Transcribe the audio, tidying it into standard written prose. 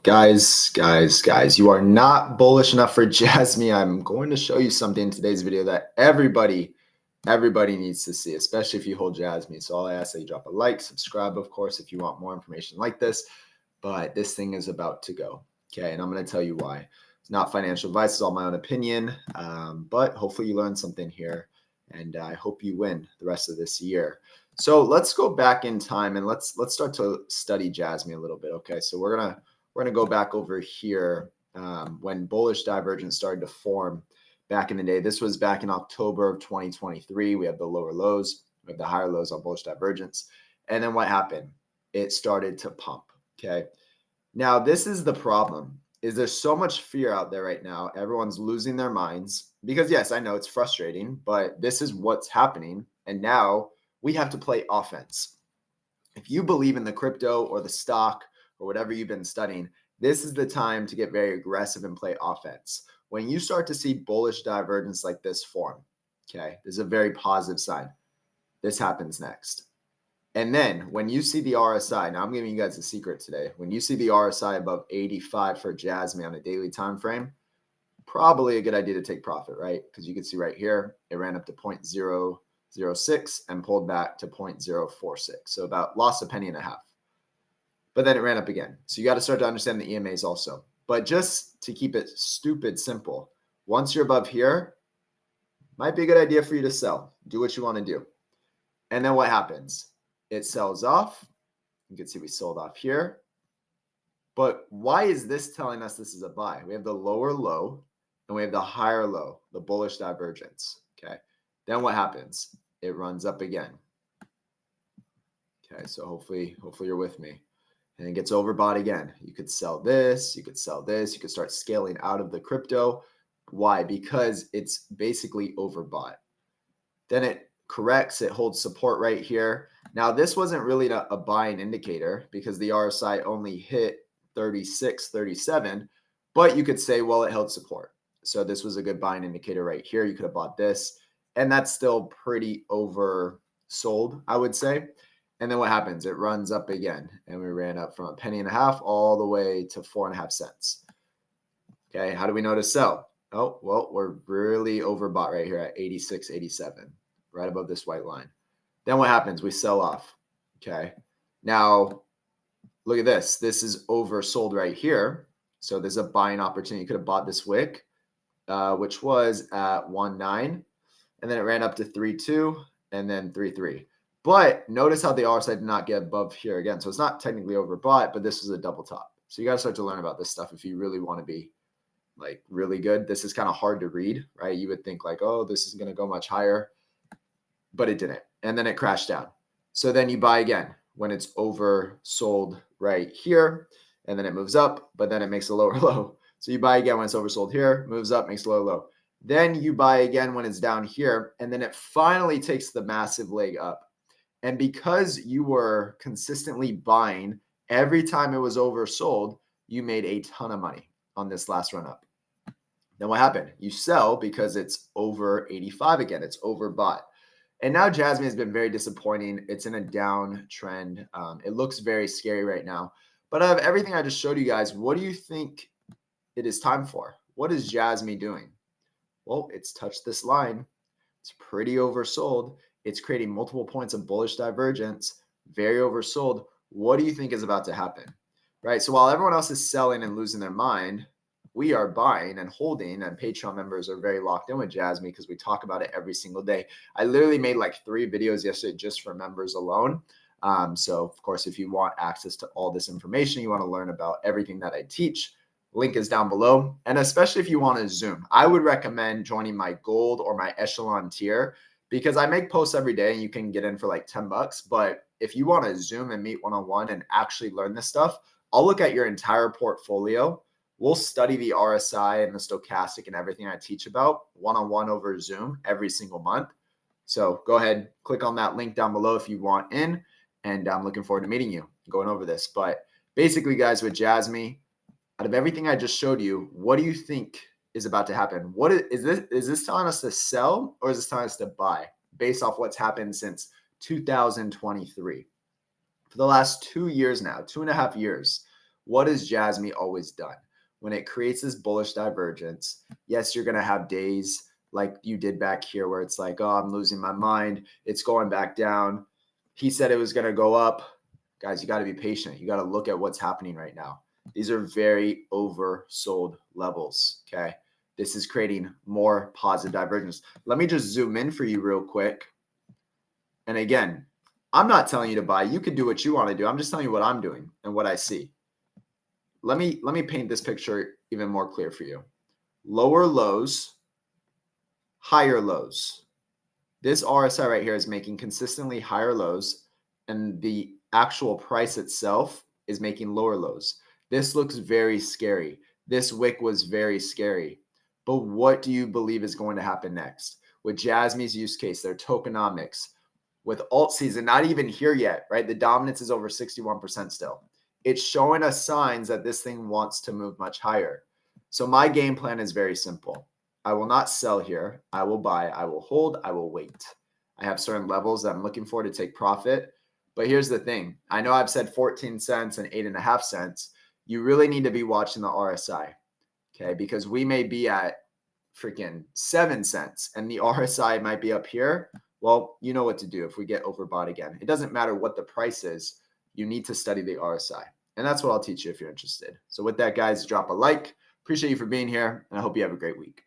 Guys, you are not bullish enough for Jasmy. I'm going to show you something in today's video that everybody needs to see, especially if you hold Jasmy. So all I ask that you drop a like, subscribe, of course, if you want more information like this. But this thing is about to go. Okay, and I'm going to tell you why. It's not financial advice, it's all my own opinion. But hopefully you learned something here, and I hope you win the rest of this year. So let's go back in time and let's start to study Jasmy a little bit. Okay, so we're gonna go back over here when bullish divergence started to form back in the day. This was back in October of 2023. We have the lower lows, we have the higher lows on bullish divergence, and then what happened? It started to pump. Okay, now this is the problem. Is there's so much fear out there right now. Everyone's losing their minds because yes, I know it's frustrating, but this is what's happening, and now we have to play offense. If you believe in the crypto or the stock or whatever you've been studying, this is the time to get very aggressive and play offense. When you start to see bullish divergence like this form, okay, this is a very positive sign. This happens next. And then when you see the RSI, now I'm giving you guys a secret today. When you see the RSI above 85 for Jasmy on a daily time frame, probably a good idea to take profit, right? Because you can see right here, it ran up to 0.006 and pulled back to 0.046. So about lost a penny and a half. But then it ran up again. So you got to start to understand the EMAs also. But just to keep it stupid simple, once you're above here, might be a good idea for you to sell. Do what you want to do. And then what happens? It sells off. You can see we sold off here. But why is this telling us this is a buy? We have the lower low and we have the higher low, the bullish divergence. Okay. Then what happens? It runs up again. Okay. So hopefully you're with me. And it gets overbought again. You could sell this, you could sell this, you could start scaling out of the crypto. Why? Because it's basically overbought. Then it corrects, it holds support right here. Now, this wasn't really a buying indicator because the RSI only hit 36, 37, but you could say, well, it held support. So this was a good buying indicator right here. You could have bought this, and that's still pretty oversold, I would say. And then what happens? It runs up again, and we ran up from a penny and a half all the way to 4.5 cents. Okay, how do we know to sell? Oh, well, we're really overbought right here at 86, 87, right above this white line. Then what happens? We sell off. Okay, now look at this. This is oversold right here. So there's a buying opportunity. You could have bought this wick, which was at 1.9, and then it ran up to 3.2 and then 3.3. But notice how the RSI did not get above here again. So it's not technically overbought, but this was a double top. So you got to start to learn about this stuff if you really want to be like really good. This is kind of hard to read, right? You would think like, oh, this is going to go much higher, but it didn't. And then it crashed down. So then you buy again when it's oversold right here, and then it moves up, but then it makes a lower low. So you buy again when it's oversold here, moves up, makes a lower low. Then you buy again when it's down here, and then it finally takes the massive leg up. And because you were consistently buying every time it was oversold, you made a ton of money on this last run up. Then what happened? You sell because it's over 85 again. It's overbought. And now Jasmy has been very disappointing. It's in a downtrend. It looks very scary right now. But out of everything I just showed you guys, what do you think it is time for? What is Jasmy doing? Well, it's touched this line. It's pretty oversold. It's creating multiple points of bullish divergence, very oversold. What do you think is about to happen? Right? So while everyone else is selling and losing their mind, we are buying and holding, and Patreon members are very locked in with Jasmy because we talk about it every single day. I literally made like 3 videos yesterday just for members alone. So of course, if you want access to all this information, you want to learn about everything that I teach, link is down below. And especially if you want to Zoom, I would recommend joining my gold or my echelon tier because I make posts every day and you can get in for like 10 bucks. But if you want to Zoom and meet one-on-one and actually learn this stuff, I'll look at your entire portfolio. We'll study the RSI and the stochastic and everything I teach about one-on-one over Zoom every single month. So go ahead, click on that link down below if you want in. And I'm looking forward to meeting you, going over this. But basically, guys, with Jasmy, out of everything I just showed you, what do you think is about to happen? What is this? Is this telling us to sell or is this telling us to buy based off what's happened since 2023? For the last 2 years now, 2.5 years, What has Jasmy always done? When it creates this bullish divergence, yes, you're going to have days like you did back here where it's like, oh, I'm losing my mind. It's going back down. He said it was going to go up. Guys, you got to be patient. You got to look at what's happening right now. These are very oversold levels, okay? This is creating more positive divergence. Let me just zoom in for you real quick. And again, I'm not telling you to buy. You can do what you want to do. I'm just telling you what I'm doing and what I see. Let me paint this picture even more clear for you. Lower lows, higher lows. This RSI right here is making consistently higher lows, and the actual price itself is making lower lows. This looks very scary. This wick was very scary. But what do you believe is going to happen next? With Jasmy's use case, their tokenomics, with alt season not even here yet, right? The dominance is over 61% still. It's showing us signs that this thing wants to move much higher. So my game plan is very simple. I will not sell here. I will buy. I will hold. I will wait. I have certain levels that I'm looking for to take profit. But here's the thing. I know I've said 14 cents and 8.5 cents. You really need to be watching the RSI, okay? Because we may be at freaking 7 cents and the RSI might be up here. Well, you know what to do if we get overbought again. It doesn't matter what the price is. You need to study the RSI. And that's what I'll teach you if you're interested. So with that, guys, drop a like. Appreciate you for being here, and I hope you have a great week.